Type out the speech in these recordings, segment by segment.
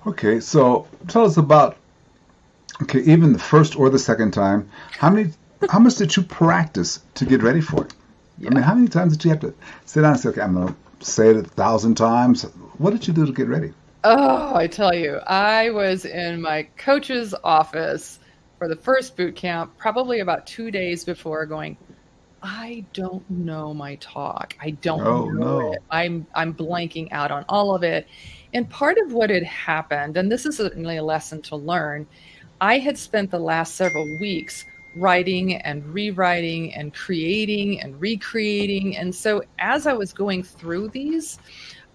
Okay, so tell us about, okay, even the first or the second time, how many, how much did you practice to get ready for it? I mean, Yeah. how many times did you have to sit down and say, okay, I'm going to say it 1,000 times? What did you do to get ready? Oh, I tell you, I was in my coach's office for the first boot camp, probably about 2 days before, going, I don't know my talk. I don't Oh, know no. it. I'm blanking out on all of it. And part of what had happened, and this is certainly a lesson to learn, I had spent the last several weeks writing and rewriting and creating and recreating. And so as I was going through these,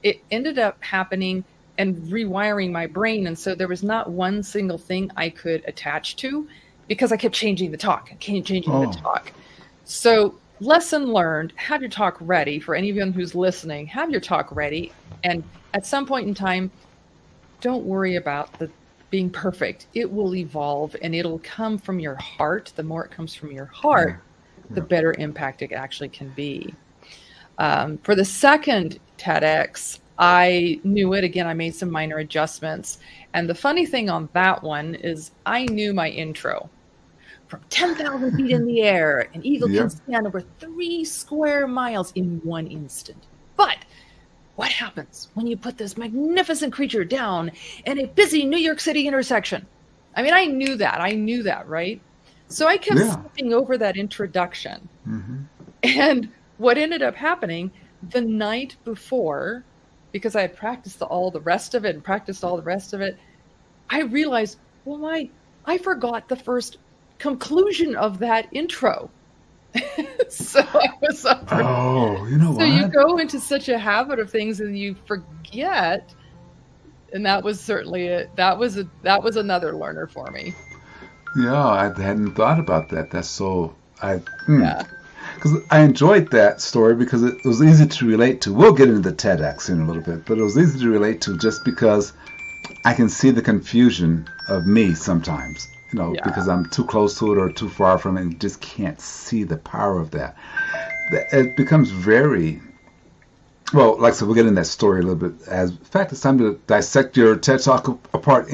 it ended up happening and rewiring my brain. And so there was not one single thing I could attach to because I kept changing the talk, changing the Oh, talk. So, lesson learned, have your talk ready for anyone who's listening. Have your talk ready. And at some point in time, don't worry about the being perfect. It will evolve and it'll come from your heart. The more it comes from your yeah, heart, the yeah. better impact it actually can be. For the second TEDx, I knew it again. I made some minor adjustments. And the funny thing on that one is I knew my intro. From 10,000 feet in the air, an eagle can Yep. stand over 3 square miles in one instant. But what happens when you put this magnificent creature down in a busy New York City intersection? I mean, I knew that. I knew that, right? So I kept Yeah. skipping over that introduction. Hmm. And what ended up happening the night before, because I had practiced all the rest of it and practiced all the rest of it, I realized, well, I forgot the first conclusion of that intro. So I was up for, Oh, you know so you what? go into such a habit of things and you forget. And that was certainly it. That was another learner for me. Yeah, I hadn't thought about that. That's so, I, hmm. Yeah. Because I enjoyed that story because it was easy to relate to. We'll get into the TEDx in a little bit, but it was easy to relate to just because I can see the confusion of me sometimes, Yeah. because I'm too close to it or too far from it and just can't see the power of that. It becomes very, well, like I said, we'll get in that story a little bit. In fact, it's time to dissect your TED Talk apart